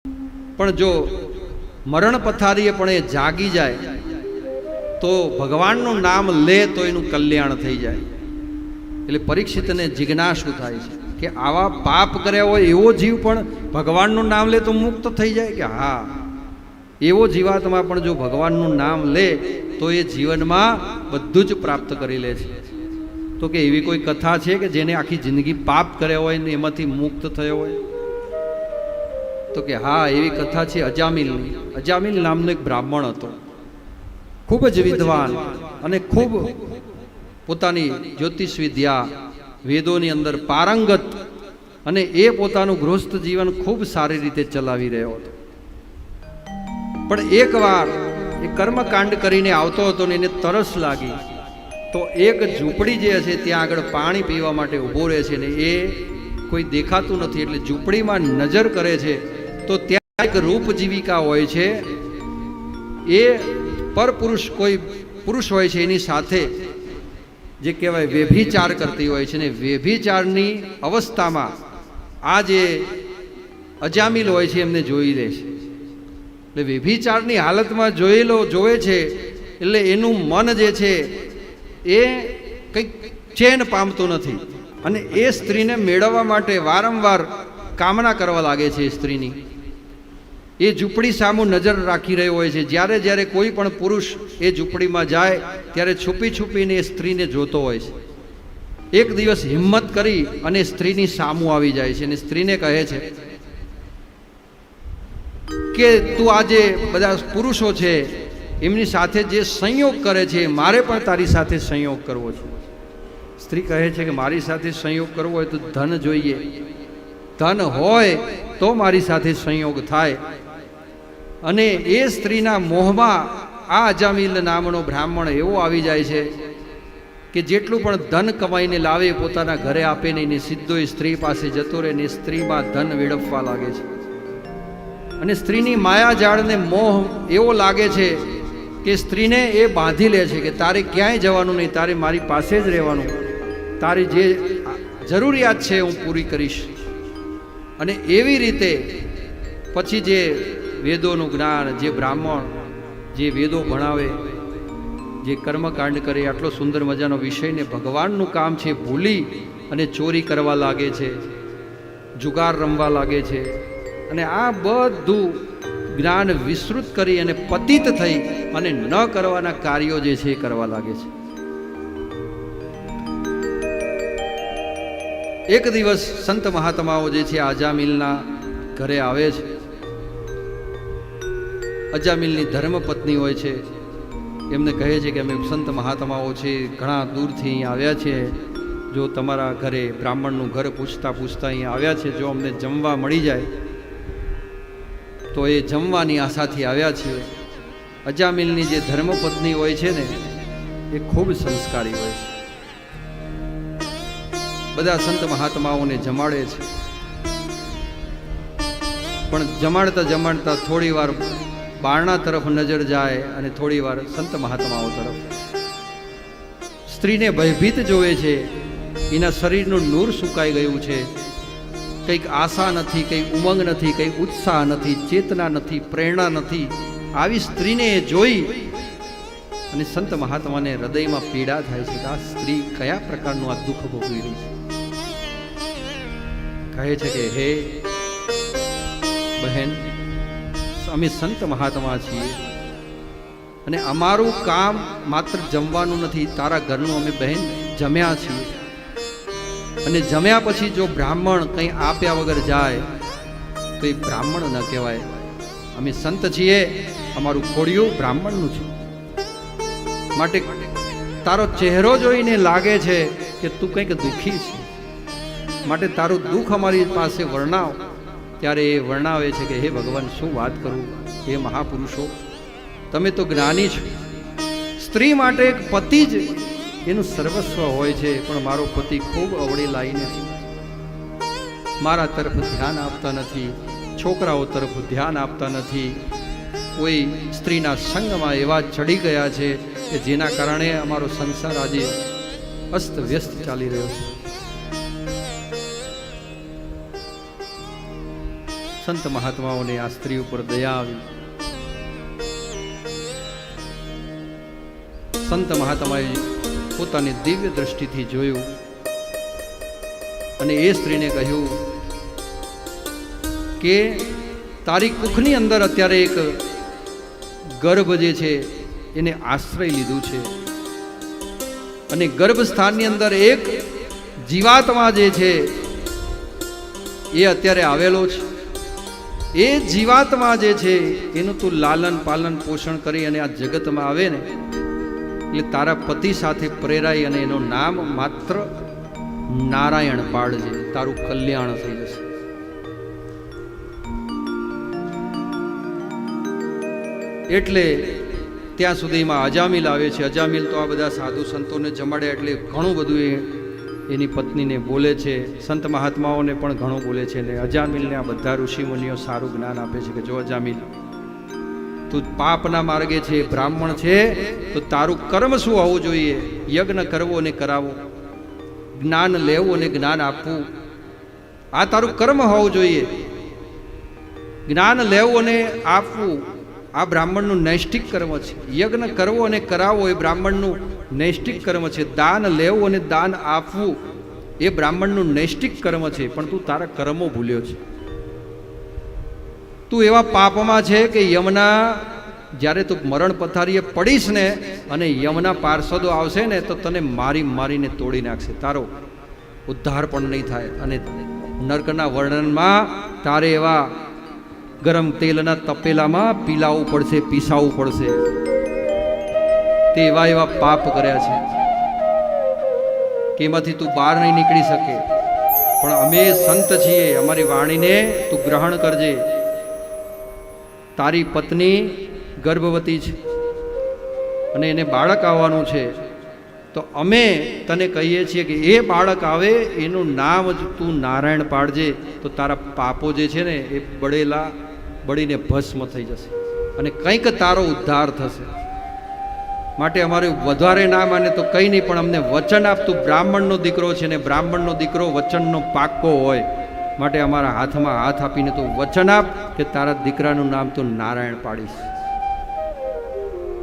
પણ જો મરણ પથારીએ પણ એ જાગી જાય તો ભગવાનનું નામ લે તો એનું કલ્યાણ થઈ જાય. એટલે પરીક્ષિતને જિજ્ઞાસુ થાય છે કે આવા પાપ કર્યા હોય એવો જીવ પણ ભગવાનનું નામ લે તો મુક્ત થઈ જાય કે હા, એવો જીવાત્મા પણ જો ભગવાનનું નામ લે તો એ જીવનમાં બધું જ પ્રાપ્ત કરી લે છે. તો કે એવી કોઈ કથા છે કે જેને આખી જિંદગી પાપ કર્યા હોય ને એમાંથી મુક્ત થયો હોય? તો કે હા, એવી કથા છે અજામિલની. અજામિલ નામનો એક બ્રાહ્મણ હતો, ખૂબ જ વિદ્વાન અને ખૂબ પોતાની જ્યોતિષ વિદ્યા વેદોની અંદર પારંગત, અને એ પોતાનું ગૃહસ્થ જીવન ખૂબ સારી રીતે ચલાવી રહ્યો હતો. પણ એકવાર એ કર્મકાંડ કરીને આવતો હતો ને એને તરસ લાગી, તો એક ઝૂંપડી જે છે ત્યાં આગળ પાણી પીવા માટે ઊભો રહે છે ને એ કોઈ દેખાતું નથી. એટલે ઝૂંપડીમાં નજર કરે છે તો ત્યાં એક રૂપજીવિકા હોય છે, એ પરપુરુષ કોઈ પુરુષ હોય છે એની સાથે જે કહેવાય વ્યભિચાર કરતી હોય છે ને વ્યભિચારની અવસ્થામાં આ જે અજામિલ હોય છે એમને જોઈ લે છે. એટલે વ્યભિચારની હાલતમાં જોવે છે એટલે એનું મન જે છે એ કંઈક ચેન પામતું નથી, અને એ સ્ત્રીને મેળવવા માટે વારંવાર કામના કરવા લાગે છે. સ્ત્રીની એ ઝૂંપડી સામુ નજર રાખી રહ્યો હોય છે. જ્યારે જ્યારે કોઈ પણ પુરુષ એ ઝૂંપડીમાં જાય ત્યારે છુપી છુપીને એ સ્ત્રીને જોતો હોય છે. એક દિવસ હિંમત કરી અને સ્ત્રીની સામું આવી જાય છે અને સ્ત્રીને કહે છે કે તું આજે બધા પુરુષો છે એમની સાથે જે સંયોગ કરે છે મારે પણ તારી સાથે સંયોગ કરવો છે. સ્ત્રી કહે છે કે મારી સાથે સંયોગ કરવો હોય તો ધન જોઈએ, ધન હોય તો મારી સાથે સંયોગ થાય. અને એ સ્ત્રીના મોહમાં આ અજામિલ નામનો બ્રાહ્મણ એવો આવી જાય છે કે જેટલું પણ ધન કમાઈને લાવે પોતાના ઘરે આપે નહીં ને સીધો એ સ્ત્રી પાસે જતો રહે ને સ્ત્રીમાં ધન વેડફવા લાગે છે. અને સ્ત્રીની માયાજાળને મોહ એવો લાગે છે કે સ્ત્રીને એ બાંધી લે છે કે તારે ક્યાંય જવાનું નહીં, તારે મારી પાસે જ રહેવાનું, તારી જે જરૂરિયાત છે હું પૂરી કરીશ. અને એવી રીતે પછી જે વેદોનું જ્ઞાન, જે બ્રાહ્મણ જે વેદો ભણાવે, જે કર્મકાંડ કરે, આટલો સુંદર મજાનો વિષયને ભગવાનનું કામ છે ભૂલી અને ચોરી કરવા લાગે છે, જુગાર રમવા લાગે છે, અને આ બધું જ્ઞાન વિસ્તૃત કરી અને પતિત થઈ અને ન કરવાના કાર્યો જે છે એ કરવા લાગે છે. એક દિવસ સંત મહાત્માઓ જે છે અજામિલના ઘરે આવે છે. અજામિલની ધર્મપત્ની હોય છે, એમને કહે છે કે અમે સંત મહાત્માઓ છે, ઘણા દૂરથી અહીં આવ્યા છે, જો તમારા ઘરે બ્રાહ્મણનું ઘર પૂછતા પૂછતા અહીં આવ્યા છે, જો અમને જમવા મળી જાય તો એ જમવાની આશાથી આવ્યા છીએ. અજામિલની જે ધર્મપત્ની હોય છે ને એ ખૂબ સંસ્કારી હોય છે. બધા સંત મહાત્માઓને જમાડે છે, પણ જમાડતા જમાડતા થોડી વાર બારણા તરફ નજર જાય અને થોડી વાર સંત મહાત્માઓ તરફ. સ્ત્રીને ભયભીત જોવે છે, એના શરીરનું નૂર સુકાઈ ગયું છે, કંઈક આશા નથી, કંઈ ઉમંગ નથી, કંઈ ઉત્સાહ નથી, ચેતના નથી, પ્રેરણા નથી. આવી સ્ત્રીને જોઈ અને સંત મહાત્માને હૃદયમાં પીડા થાય છે કે આ સ્ત્રી કયા પ્રકારનું આ દુઃખ ભોગવી રહી છે. કહે છે કે હે બહેન, અમે સંત મહાત્મા છીએ અને અમારું કામ માત્ર જમવાનું નથી, તારા ઘરનું અમે બહેન જમ્યા છીએ, અને જમ્યા પછી જો બ્રાહ્મણ કંઈ આપ્યા વગર જાય તો એ બ્રાહ્મણ ન કહેવાય. અમે સંત છીએ, અમારું ખોડિયું બ્રાહ્મણનું છે. માટે તારો ચહેરો જોઈને લાગે છે કે તું કંઈક દુઃખી છે, માટે તારું દુઃખ અમારી પાસે વર્ણવ. ત્યારે એ વર્ણવે છે કે હે ભગવાન, શું વાત કરું, હે મહાપુરુષો, તમે તો જ્ઞાની છો. સ્ત્રી માટે એક પતિ જ એનું સર્વસ્વ હોય છે, પણ મારો પતિ ખૂબ અવળી લાઈને છે, મારા તરફ ધ્યાન આપતા નથી, છોકરાઓ તરફ ધ્યાન આપતા નથી, કોઈ સ્ત્રીના સંગમાં એવા ચડી ગયા છે કે જેના કારણે અમારો સંસાર આજે અસ્ત વ્યસ્ત ચાલી રહ્યો છે. સંત મહાત્માઓને આ સ્ત્રી ઉપર દયા આવી. સંત મહાત્માએ પોતાની દિવ્ય દ્રષ્ટિથી જોયું અને એ સ્ત્રીને કહ્યું કે તારી કુખની અંદર અત્યારે એક ગર્ભ જે છે એને આશ્રય લીધું છે અને ગર્ભસ્થાનની અંદર એક જીવાત્મા જે છે એ અત્યારે આવેલો છે. એ જીવાત્મા જે છે એનું તું લાલન પાલન પોષણ કરી અને આ જગતમાં આવે ને એટલે તારા પતિ સાથે પ્રેરાઈ અને એનું નામ માત્ર નારાયણ પાડજે, તારું કલ્યાણ થઈ જશે. એટલે ત્યાં સુધીમાં અજામિલ આવે છે. અજામિલ તો આ બધા સાધુ સંતોને જમાડે એટલે ઘણું બધું એની પત્નીને બોલે છે, સંત મહાત્માઓને પણ ઘણું બોલે છે. ને અજામિલને આ બધા ઋષિમુનિઓ સારું જ્ઞાન આપે છે કે જો અજામિલ, તું પાપના માર્ગે છે, બ્રાહ્મણ છે, તો તારું કર્મ શું હોવું જોઈએ? યજ્ઞ કરવો અને કરાવવો, જ્ઞાન લેવું અને જ્ઞાન આપવું, આ તારું કર્મ હોવું જોઈએ. જ્ઞાન લેવું અને આપવું આ બ્રાહ્મણનું નૈષ્ઠિક કર્મ છે. યજ્ઞ કરવો અને કરાવવો એ બ્રાહ્મણનું નૈષ્ઠિક કર્મ છે. દાન લેવું અને દાન આપવું એ બ્રાહ્મણનું નૈષ્ઠિક કર્મ છે. પણ તું તારા કર્મો ભૂલ્યો છે. તું એવા પાપમાં છે કે યમના, જ્યારે તું મરણ પથારીએ પડીશ ને અને યમના પાર્ષદો આવશે ને તો તને મારી મારીને તોડી નાખશે, તારો ઉદ્ધાર પણ નહીં થાય. અને નરકના વર્ણનમાં તારે એવા ગરમ તેલના તપેલામાં પીલાવવું પડશે, પીસાવવું પડશે. તે એવા એવા પાપ કર્યા છે કે એમાંથી તું બહાર નહીં નીકળી શકે. પણ અમે સંત છીએ, અમારી વાણીને તું ગ્રહણ કરજે. તારી પત્ની ગર્ભવતી છે અને એને બાળક આવવાનું છે, તો અમે તને કહીએ છીએ કે એ બાળક આવે એનું નામ જ તું નારાયણ પાડજે, તો તારા પાપો જે છે ને એ બળીને ભસ્મ થઈ જશે અને કંઈક તારો ઉદ્ધાર થશે. માટે અમારે વધારે ના માને તો કંઈ નહીં, પણ અમને વચન આપ. તું બ્રાહ્મણનો દીકરો છે ને બ્રાહ્મણનો દીકરો વચનનો પાક્કો હોય. માટે અમારા હાથમાં હાથ આપીને તું વચન આપ કે તારા દીકરાનું નામ તું નારાયણ પાડીશ.